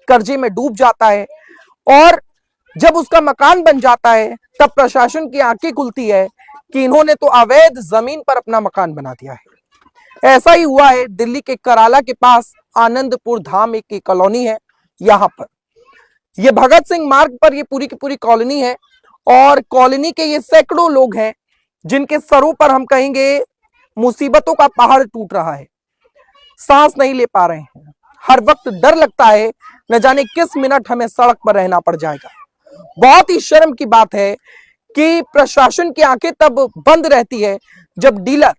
कर्जे में डूब जाता है और जब उसका मकान बन जाता है तब प्रशासन की आंखें खुलती है कि इन्होंने तो अवैध जमीन पर अपना मकान बना दिया है। ऐसा ही हुआ है दिल्ली के कराला के पास आनंदपुर धाम एक कॉलोनी है। यहां पर ये भगत सिंह मार्ग पर ये पूरी की पूरी कॉलोनी है और कॉलोनी के ये सैकड़ों लोग हैं जिनके सरों पर हम कहेंगे मुसीबतों का पहाड़ टूट रहा है। सांस नहीं ले पा रहे हैं, हर वक्त डर लगता है न जाने किस मिनट हमें सड़क पर रहना पड़ जाएगा। बहुत ही शर्म की बात है कि प्रशासन की आंखें तब बंद रहती है जब डीलर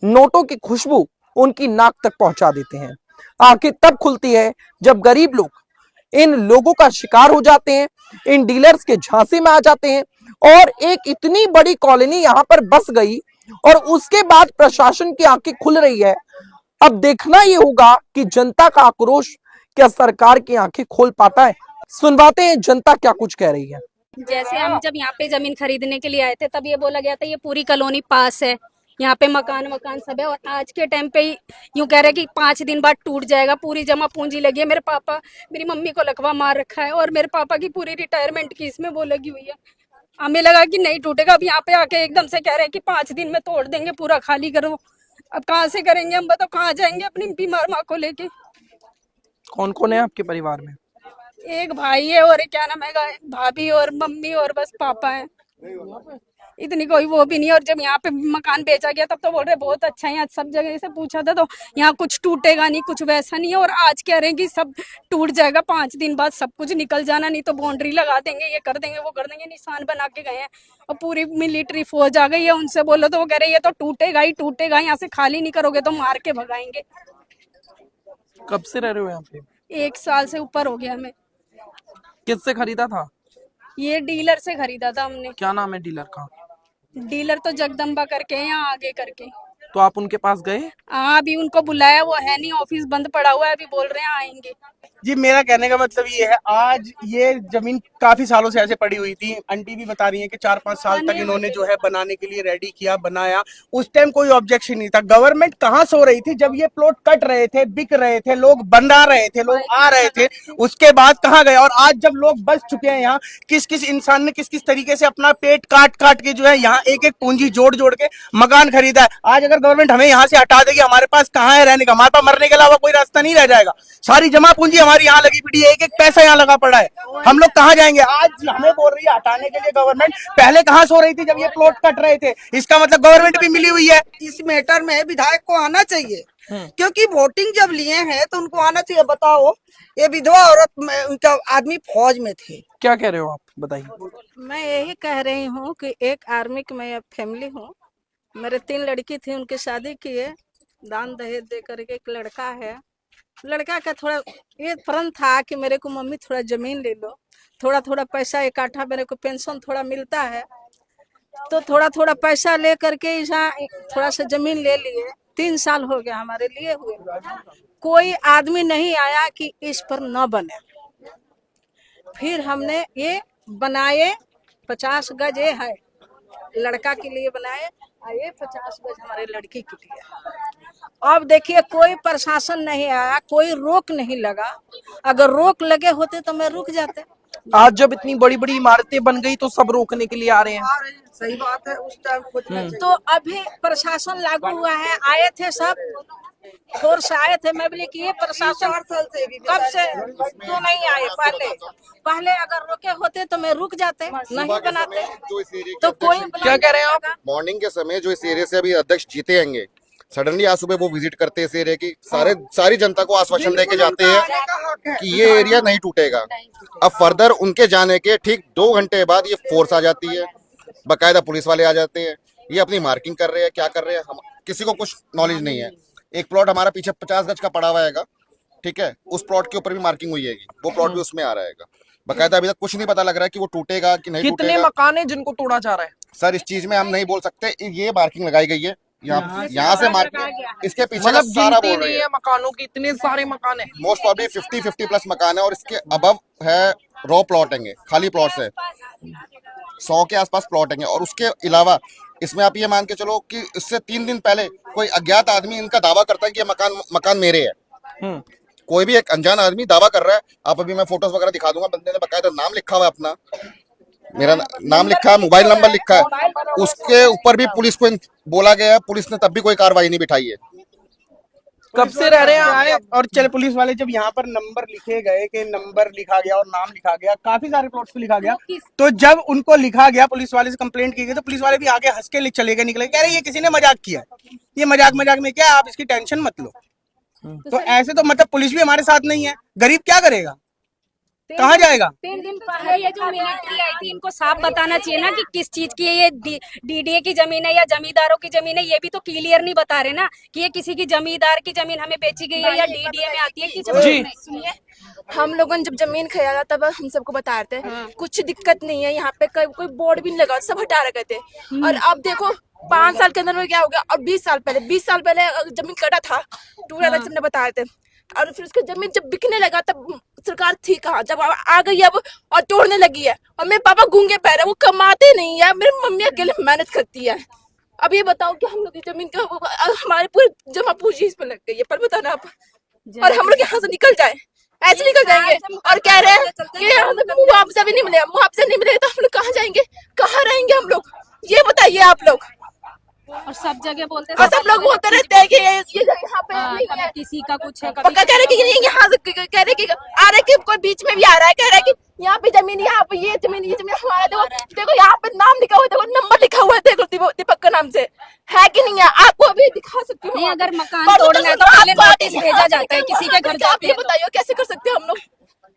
नोटों की खुशबू उनकी नाक तक पहुंचा देते हैं। आंखें तब खुलती है जब गरीब लोग इन लोगों का शिकार हो जाते हैं, इन डीलर्स के झांसे में आ जाते हैं और एक इतनी बड़ी कॉलोनी यहां पर बस गई और उसके बाद प्रशासन की आंखें खुल रही है। अब देखना यह होगा कि जनता का आक्रोश क्या सरकार की आंखें खोल पाता है। सुनवाते हैं जनता क्या कुछ कह रही है। जैसे हम जब यहाँ पे जमीन खरीदने के लिए आए थे तब ये बोला गया था ये पूरी कॉलोनी पास है, यहाँ पे मकान सब है और आज के टाइम पे यूं कह रहे हैं कि 5 दिन बाद टूट जाएगा। पूरी जमा पूंजी लगी है, मेरे पापा मेरी मम्मी को लकवा मार रखा है और मेरे पापा की पूरी रिटायरमेंट की इसमें वो लगी हुई है। हमें लगा कि नहीं टूटेगा, अब यहाँ पे आके एकदम से कह रहे हैं कि 5 दिन में तोड़ देंगे, पूरा खाली करो। अब कहाँ से करेंगे हम, बताओ कहाँ जाएंगे अपनी बीमार माँ को लेके। कौन कौन है आपके परिवार में? एक भाई है और क्या नाम है भाभी और मम्मी और बस पापा है, इतनी कोई वो भी नहीं। और जब यहाँ पे मकान बेचा गया तब तो बोल रहे बहुत अच्छा है, यहाँ सब जगह से पूछा था तो यहाँ कुछ टूटेगा नहीं, कुछ वैसा नहीं है। और आज कह रहे हैं कि सब टूट जाएगा, 5 दिन बाद सब कुछ निकल जाना, नहीं तो बाउंड्री लगा देंगे, ये कर देंगे वो कर देंगे। निशान बना के गए हैं और पूरी मिलिट्री फौज आ गई है, उनसे बोलो तो वो कह रहे ये तो टूटेगा ही टूटेगा, यहाँ से खाली नहीं करोगे तो मार के भगाएंगे। कब से रह रहे हो यहाँ पे? 1 साल से ऊपर हो गया हमें। किससे खरीदा था? ये डीलर से खरीदा था हमने। क्या नाम है डीलर का? डीलर तो जगदम्बा करके है, यहाँ आगे करके। तो आप उनके पास गए? हाँ, अभी उनको बुलाया, वो है नहीं, ऑफिस बंद पड़ा हुआ है, अभी बोल रहे हैं आएंगे। जी, मेरा कहने का मतलब ये है, आज ये जमीन काफी सालों से ऐसे पड़ी हुई थी। आंटी भी बता रही हैं कि 4-5 साल तक इन्होंने जो है बनाने के लिए रेडी किया, बनाया। उस टाइम कोई ऑब्जेक्शन नहीं था। गवर्नमेंट कहाँ सो रही थी जब ये प्लॉट कट रहे थे, बिक रहे थे, लोग बना रहे थे, लोग आ रहे थे, उसके बाद कहाँ गए? और आज जब लोग बस चुके हैं यहाँ, किस किस इंसान ने किस किस तरीके से अपना पेट काट काट के जो है यहाँ एक एक पूंजी जोड़ जोड़ के मकान खरीदा है। आज अगर गवर्नमेंट हमें यहाँ से हटा देगी, हमारे पास कहाँ है रहने का? हमारे पास मरने के अलावा कोई रास्ता नहीं रह जाएगा। सारी जमा पूंजी हमारी यहाँ लगी पड़ी है, एक एक पैसा यहाँ लगा पड़ा है, हम लोग कहाँ जाएंगे? आज हमें बोल रही है हटाने के लिए गवर्नमेंट, पहले कहाँ सो रही थी जब ये प्लॉट कट रहे थे? इसका मतलब गवर्नमेंट भी मिली हुई है। इस मैटर में विधायक को आना चाहिए, क्योंकि वोटिंग जब लिए हैं तो उनको आना चाहिए। बताओ, ये विधवा औरत में उनका आदमी फौज में थे। क्या कह रहे हो आप, बताइए। मैं यही कह रही हूँ कि एक आर्मी की मैं फैमिली हूँ, मेरे 3 लड़की थी, उनकी शादी किए, दान दहेज दे करके एक लड़का है। लड़का का थोड़ा ये प्रण था कि मेरे को मम्मी थोड़ा जमीन ले लो, थोड़ा थोड़ा पैसा इकट्ठा, मेरे को पेंशन थोड़ा मिलता है तो थोड़ा थोड़ा पैसा ले करके यहाँ थोड़ा सा जमीन ले लिए। 3 साल हो गया हमारे लिए हुए, कोई आदमी नहीं आया कि इस पर न बने। फिर हमने ये बनाए, 50 गज ये है लड़का के लिए बनाए और ये 50 गज हमारे लड़की के लिए। अब देखिए कोई प्रशासन नहीं आया, कोई रोक नहीं लगा। अगर रोक लगे होते तो मैं रुक जाते। आज जब इतनी बड़ी बड़ी इमारतें बन गई तो सब रोकने के लिए आ रहे हैं। सही बात है, उस टाइम कुछ तो अभी प्रशासन लागू हुआ है, आए थे सब फोर्स आए थे। मैं बोली कि ये प्रशासन 4 साल से भी कब से क्यों नहीं आए? पहले अगर रोके होते तो मैं रुक जाते, नहीं बनाते। तो कोई क्या कह रहे हैं आप? मॉर्निंग के समय जो इस एरिया से अभी अध्यक्ष जीते हैंगे, सडनली आज सुबह वो विजिट करते हैं इस एरिया की, सारी जनता को आश्वासन देके जाते हैं कि ये एरिया नहीं टूटेगा। अब फर्दर उनके जाने के ठीक 2 घंटे बाद ये फोर्स आ जाती है, बकायदा पुलिस वाले आ जाते हैं, ये अपनी मार्किंग कर रहे हैं, क्या कर रहे हैं हम किसी को कुछ नॉलेज नहीं है। एक प्लॉट हमारा पीछे 50 गज का पड़ा हुआ है, ठीक है, उस प्लॉट के ऊपर भी मार्किंग हुई है, वो प्लॉट भी उसमें आ रहेगा। बकायदा अभी तक कुछ नहीं पता लग रहा है कि वो टूटेगा कि नहीं टूटेगा। कितने मकान है जिनको तोड़ा जा रहा है? सर इस चीज में हम नहीं बोल सकते, ये मार्किंग लगाई गई है यहाँ से मार्किंग, इसके पीछे का सारा बोल रही है। मकानों की इतने सारे मकान है, मोस्ट प्रॉब्ली 50 प्लस मकान है और इसके अबव है रॉ प्लॉट है, खाली प्लॉट्स है, 100 के आसपास प्लॉट है। और उसके अलावा इसमें आप ये मान के चलो कि इससे 3 दिन पहले कोई अज्ञात आदमी इनका दावा करता है कि ये मकान मेरे है। कोई भी एक अनजान आदमी दावा कर रहा है, आप अभी मैं फोटोज वगैरह दिखा दूंगा, बंदे ने बकायदा नाम लिखा हुआ है अपना, मेरा नाम लिखा है, मोबाइल नंबर लिखा है, उसके ऊपर भी पुलिस को बोला गया है, पुलिस ने तब भी कोई कार्रवाई नहीं बिठाई है। कब से रह रहे हैं आप? आए और चले पुलिस वाले जब यहाँ पर नंबर लिखे गए कि नंबर लिखा गया और नाम लिखा गया, काफी सारे प्लॉट्स पे लिखा गया, तो जब उनको लिखा गया पुलिस वाले से कंप्लेंट की गई तो पुलिस वाले भी आगे हंस के चले गए, निकले, कह रहे ये किसी ने मजाक किया है, ये मजाक में क्या है, आप इसकी टेंशन मत लो। तो ऐसे तो मतलब पुलिस भी हमारे साथ नहीं है, गरीब क्या करेगा, कहाँ जाएगा? 3 दिन पहले ये जो मिलिट्री आई थी इनको साफ बताना चाहिए ना कि किस चीज की है, ये डीडीए की जमीन है या जमींदारों की जमीन है, ये भी तो क्लियर नहीं बता रहे ना कि ये किसी की जमींदार की जमीन हमें बेची गई है या डीडीए में आती है कि जी। सुनिए, हम लोगों ने जब जमीन खरीदा तब हम सबको बता रहे थे कुछ दिक्कत नहीं है, यहाँ पे कोई बोर्ड भी नहीं लगा, सब हटा रखे थे। और अब देखो 5 साल के अंदर में क्या हो गया, और 20 साल पहले जमीन कटा था, टूरा था, सबने बताए थे। और फिर उसकी जमीन जब बिकने लगा तब सरकार थी कहाँ, जब आ गई अब और तोड़ने लगी है। और मेरे पापा गूंगे पैर है, वो कमाते नहीं है, मेरी मम्मी अकेले मेहनत करती है। अब ये बताओ कि हम लोग की जमीन का हमारे पूरी जमा पूंजी इस पर लग गई है, पर बताना आप, और हम लोग यहाँ से निकल जाए, ऐसे निकल जाएंगे। और कह रहे हैं कि मुआवजा भी नहीं मिलेगा, मुआवजा नहीं मिलेगा तो हम लोग कहाँ जाएंगे, कहाँ रहेंगे हम लोग, ये बताइए आप लोग। और सब जगह बोलते और सब लोग बोलते रहते हैं कि ये यहाँ पे नहीं है, किसी का कुछ है, पक्का कह रहे कि यहाँ से कह रहे कि आ रहे कि कोई बीच में भी आ रहा है, कह रहा है कि यहाँ पे जमीन, यहाँ पे ये जमीन हमारा, देखो यहाँ पे नाम लिखा हुआ है, देखो नंबर लिखा हुआ है, देखो दीपक का नाम से है कि नहीं है, आपको अभी दिखा सकती हूँ। नहीं, अगर मकान तोड़ना है तो पहले नोटिस भेजा जाता है किसी के घर जाते हैं। बताइए कैसे कर सकते हैं हम लोग।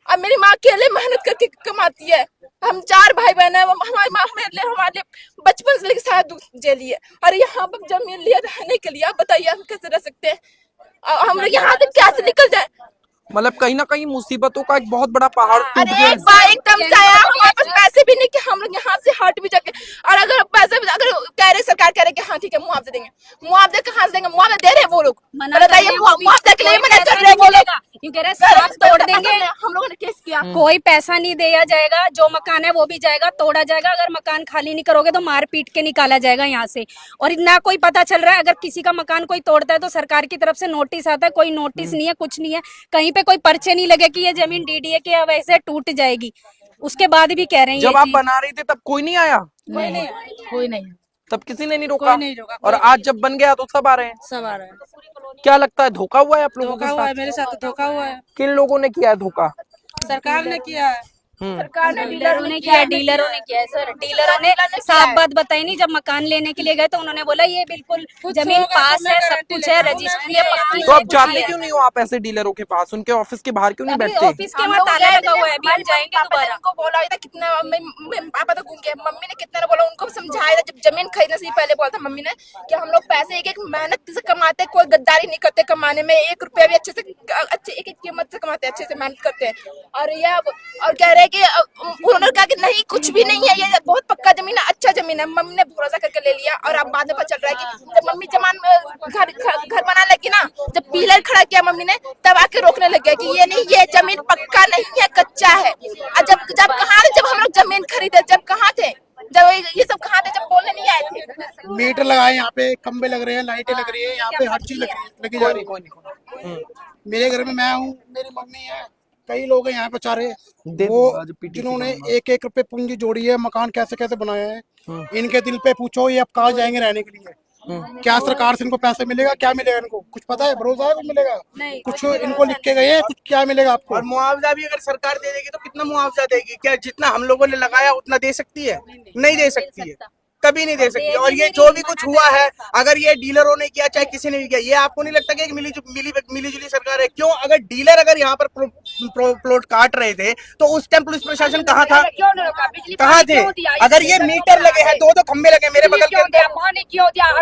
अब मेरी माँ अकेले मेहनत करके कमाती है, हम 4 भाई बहन है, हमारी माँ हमारे बचपन से लेकर सारा दुख झेली है, और यहाँ पर जमीन लिया रहने के लिए, आप बताइए हम कैसे रह सकते हैं, हम लोग यहाँ से कैसे निकल जाए। मतलब कहीं ना कहीं मुसीबतों का एक बहुत बड़ा पहाड़ टूट अरे गया एक बार एकदम से आया, हमारे पास पैसे भी नहीं कि हम लोग यहाँ से हट भी जाके, और अगर पैसे अगर कह रहे सरकार कह रहे कि हाँ ठीक है मुआवजा देंगे, मुआवजा कहाँ से देंगे, मुआवजा दे रहे हैं वो लोग, बताइए मुआवजा के लिए मना कर रहे हैं वो लोग, कह रहे साथ तोड़ देंगे, हम लोगों ने केस किया। कोई पैसा नहीं दिया जाएगा, जो मकान है वो भी जाएगा, तोड़ा जाएगा, अगर मकान खाली नहीं करोगे तो मार पीट के निकाला जाएगा यहाँ से। और ना कोई पता चल रहा है, अगर किसी का मकान कोई तोड़ता है तो सरकार की तरफ से नोटिस आता है, कोई नोटिस नहीं है, कुछ नहीं है, कहीं पे कोई पर्चे नहीं लगे कि ये जमीन डीडीए के वजह से टूट जाएगी, उसके बाद भी कह रहे हैं। जब आप बना रहे थे तब कोई नहीं आया? कोई नहीं, तब किसी ने नहीं रोका? नहीं रोका, और आज जब बन गया तो सब आ रहे हैं? सब आ रहे हैं। क्या लगता है धोखा हुआ है आप लोगों के धोखा हुआ है, साथ? मेरे साथ धोखा हुआ है, किन लोगों ने किया है धोखा? सरकार ने किया है। सरकार ने, डीलरों ने किया है सर, डीलरों ने साफ बात बताई नहीं। जब मकान लेने के लिए गए तो उन्होंने बोला ये बिल्कुल जमीन पास है, सब कुछ है, रजिस्ट्री है, पक्की तो है, आप कुछ जाते नहीं है। क्यों नहीं हो आप ऐसे डीलरों के पास? उनके ऑफिस के बाहर क्यों नहीं अभी बैठते? ऑफिस के वहाँ ताला लगा हुआ है, अभी हम जाएंगे दोबारा। उनको बोला था कितना, पापा तो घूम गए, मम्मी ने कितना बोला, उनको समझाया था जब जमीन खरीदने से पहले बोला था मम्मी ने कि हम लोग पैसे एक मेहनत से कमाते, कोई गद्दारी नहीं करते कमाने में, 1 रुपया भी अच्छे से एक कीमत से कमाते, अच्छे से मेहनत करते हैं। और ये और कह रहे हैं कि उन्होंने कहा कि नहीं कुछ भी नहीं है, ये बहुत पक्का जमीन है, अच्छा जमीन है। मम्मी ने भरोसा करके ले लिया, और अब बाद में पता चल रहा है कि जब मम्मी घर बनाने लगी ना, जब पिलर खड़ा किया मम्मी ने, तब आके रोकने लग गया कि ये नहीं, ये जमीन पक्का नहीं है, कच्चा है। और जब कहाँ थे, जब हम लोग जमीन खरीदे, जब कहाँ थे, जब ये सब कहाँ थे, जब बोलने नहीं आए थे। मीटर लगाए, यहाँ पे खंबे लग रहे हैं, लाइटें लग रही है, यहाँ पे हर चीज लगी जा रही है। मेरे घर में मैं हूँ, मेरी मम्मी है, कई लोग हैं यहाँ पे चारे, वो जिन्होंने 1-1 रुपए पूंजी जोड़ी है, मकान कैसे कैसे बनाया है, इनके दिल पे पूछो ये अब कहाँ जाएंगे रहने के लिए। क्या सरकार से इनको पैसे मिलेगा, क्या मिलेगा इनको कुछ पता है, भरोसा है कुछ मिलेगा? कुछ इनको लिख के गए हैं, कुछ क्या मिलेगा आपको? और मुआवजा भी अगर सरकार दे देगी तो कितना मुआवजा देगी? क्या जितना हम लोगों ने लगाया उतना दे सकती है? नहीं दे सकती है, कभी नहीं दे सकती। और ये जो भी कुछ हुआ है, अगर ये डीलरों ने किया चाहे किसी ने भी किया, ये आपको नहीं लगता कि एक मिली जुली सरकार है? क्यों? अगर डीलर अगर यहाँ पर प्लॉट काट रहे थे तो उस टाइम पुलिस प्रशासन कहाँ था, कहाँ थे? अगर ये मीटर लगे हैं, 2-2 खंबे लगे मेरे बगल के अंदर,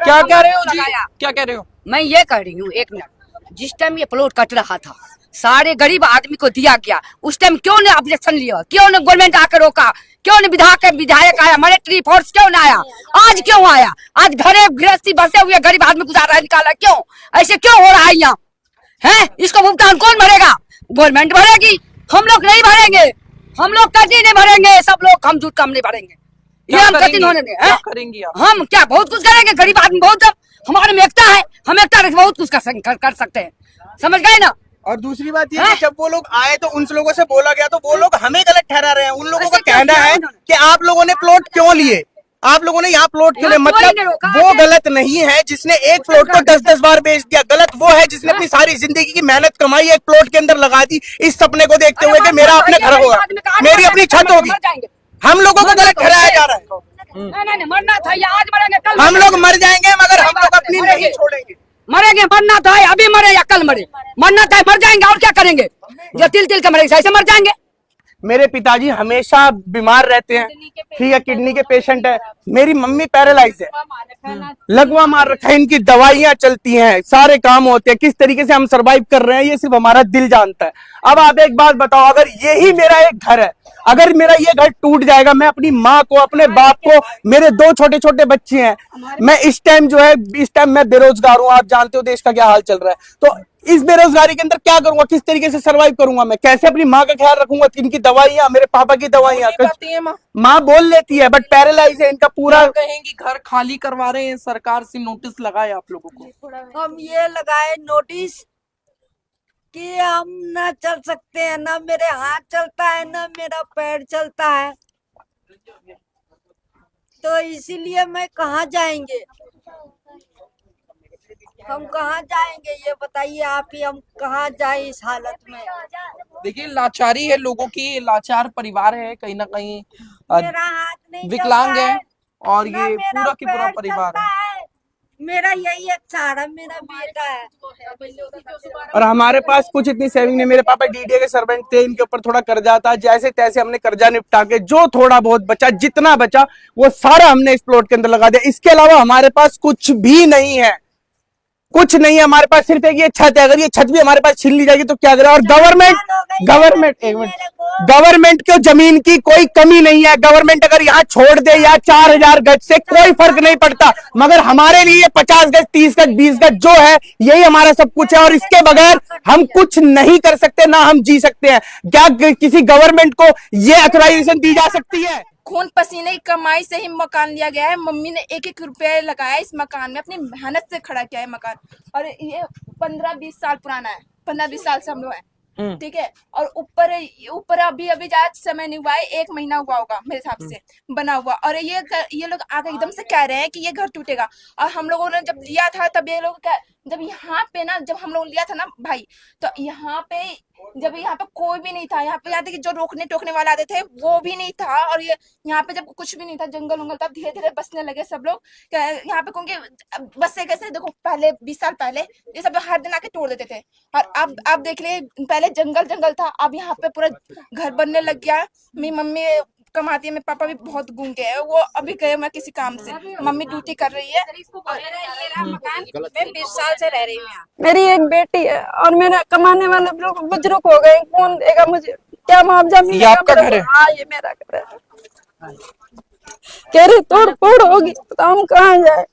क्या कह रहे हो जी? क्या कह रहे हो? मैं ये कह रही हूँ, एक मिनट, जिस टाइम ये प्लॉट कट रहा था सारे गरीब आदमी को दिया गया, उस टाइम क्यों ने ऑब्जेक्शन लिया, क्यों ने गवर्नमेंट आकर रोका, क्यों ने विधायक आया, मिलिट्री फोर्स क्यों ना आया? आज क्यों आया? आज घरे गृहस्थी बसे हुए गरीब आदमी गुजारा निकाला, क्यों? ऐसे क्यों हो रहा है यहाँ है? इसको भुगतान कौन भरेगा? गवर्नमेंट भरेगी, हम लोग नहीं भरेंगे, हम लोग कभी नहीं भरेंगे, सब लोग हम झूठ कम नहीं भरेंगे, ये हम कभी होने देंगे। हम क्या बहुत कुछ करेंगे, गरीब आदमी बहुत, हमारे में एकता है, हम एकता रख बहुत कुछ कर सकते हैं, समझ गए ना? और दूसरी बात ये कि जब वो लोग आए तो उन लोगों से बोला गया तो वो लोग हमें गलत ठहरा रहे हैं। उन लोगों का कहना है कि आप लोगों ने प्लॉट क्यों लिए, आप लोगों ने यहाँ प्लॉट क्यों लिए। मतलब वो गलत नहीं है जिसने एक प्लॉट को 10-10 बार बेच दिया, गलत वो है जिसने अपनी सारी जिंदगी की मेहनत कमाई एक प्लॉट के अंदर लगा दी इस सपने को देखते हुए कि मेरा अपना घर होगा, मेरी अपनी छत होगी। हम लोगों को गलत ठहराया जा रहा है। नहीं, मरना था या आज मरेंगे कल हम लोग मर जाएंगे मगर हम लोग अपनी नहीं छोड़ेंगे। मरेंगे, मरना था अभी मरे या कल मरे, मरना था मर जाएंगे और क्या करेंगे, जो तिल तिल के मरेंगे ऐसे मर जाएंगे। मेरे पिताजी हमेशा बीमार रहते हैं, ठीक है, किडनी के पेशेंट है। मेरी मम्मी पैरालाइज है, लगवा मार रखा है, इनकी दवाइयां चलती हैं, सारे काम होते हैं। किस तरीके से हम सरवाइव कर रहे हैं ये सिर्फ हमारा दिल जानता है। अब आप एक बात बताओ, अगर यही मेरा एक घर है, अगर मेरा ये घर टूट जाएगा, मैं अपनी माँ को, अपने बाप को, मेरे 2 छोटे छोटे बच्चे हैं, मैं इस टाइम मैं बेरोजगार हूँ। आप जानते हो देश का क्या हाल चल रहा है, तो इस बेरोजगारी के अंदर क्या करूंगा, किस तरीके से सरवाइव करूंगा, मैं कैसे अपनी माँ का ख्याल रखूंगा, इनकी दवाइयां, मेरे पापा की दवाइयां। माँ बोल लेती है बट पैरालाइज है इनका पूरा। कहेंगी घर खाली करवा रहे हैं, सरकार से नोटिस लगाए आप लोगों को। हम ये लगाए नोटिस कि हम ना चल सकते हैं, ना मेरे हाथ चलता है, ना मेरा पैर चलता है, तो इसीलिए मैं कहाँ जाएंगे, हम कहाँ जाएंगे ये बताइए आप ही, हम कहाँ जाए इस हालत में। देखिए लाचारी है लोगों की, लाचार परिवार है, कहीं ना कहीं मेरा हाथ नहीं विकलांग चलता है और ना ये मेरा पूरा की पूरा पैर परिवार चलता है। है। मेरा यही एक सहारा मेरा बेटा है। और हमारे पास कुछ इतनी सेविंग नहीं। मेरे पापा डीडीए के सर्वेंट थे, इनके ऊपर थोड़ा कर्जा था, जैसे तैसे हमने कर्जा निपटा के जो थोड़ा बहुत बचा, जितना बचा वो सारा हमने इस प्लॉट के अंदर लगा दिया। इसके अलावा हमारे पास कुछ भी नहीं है, कुछ नहीं है हमारे पास, सिर्फ एक ये छत है। अगर ये छत भी हमारे पास छीन ली जाएगी तो क्या करें। और गवर्नमेंट को जमीन की कोई कमी नहीं है। गवर्नमेंट अगर यहाँ छोड़ दे या 4000 गज से कोई फर्क नहीं पड़ता, मगर हमारे लिए 50 गज, 30 गज, 20 गज जो है यही हमारा सब कुछ है। और इसके बगैर हम कुछ नहीं कर सकते, ना हम जी सकते हैं। क्या किसी गवर्नमेंट को ये ऑथराइजेशन दी जा सकती है? खून पसीने की कमाई से ही मकान लिया गया है। मम्मी ने 1-1 रुपया लगाया इस मकान में, अपनी मेहनत से खड़ा किया है मकान। और ये 15-20 साल पुराना है, 15-20 साल से हम लोग हैं, ठीक है। और ऊपर अभी ज्यादा समय नहीं हुआ है, 1 महीना हुआ होगा मेरे हिसाब से बना हुआ। और ये लोग आगे एकदम से कह रहे हैं कि ये घर टूटेगा। और हम लोगों ने जब लिया था तब ये लोग जब यहाँ पे ना, जब हम लोग लिया था ना भाई, तो यहाँ पे जब यहाँ पे कोई भी नहीं था, यहाँ पे कि जो रोकने टोकने वाले आते थे वो भी नहीं था। और ये यहाँ पे जब कुछ भी नहीं था, जंगल उंगल था, धीरे धीरे बसने लगे सब लोग यहाँ पे। क्योंकि बसे कैसे, देखो पहले 20 साल पहले ये सब हर दिन आके तोड़ देते थे। और अब देख लिए, पहले जंगल था, अब यहाँ पे पूरा घर बनने लग गया। मेरी मम्मी कमाती है, मेरे पापा भी बहुत गूंगे हैं, वो अभी गए मैं किसी काम से, मम्मी ड्यूटी कर रही है। मैं 20 साल से रह रही हूँ। मेरी एक बेटी है और मेरा कमाने वाले लोग बुजुर्ग हो गए, कौन देगा मुझे, क्या मुआवजा मिलेगा? ये आपका घर है? हाँ ये मेरा घर है। कह रहे तोड़ फोड़ होगी तो हम कहाँ जाए।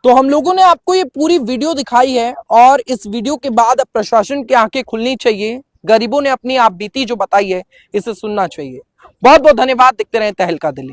तो हम लोगों ने आपको ये पूरी वीडियो दिखाई है और इस वीडियो के बाद अब प्रशासन की आंखें खुलनी चाहिए। गरीबों ने अपनी आप बीती जो बताई है इसे सुनना चाहिए। बहुत बहुत धन्यवाद। देखते रहे तहलका दिल्ली।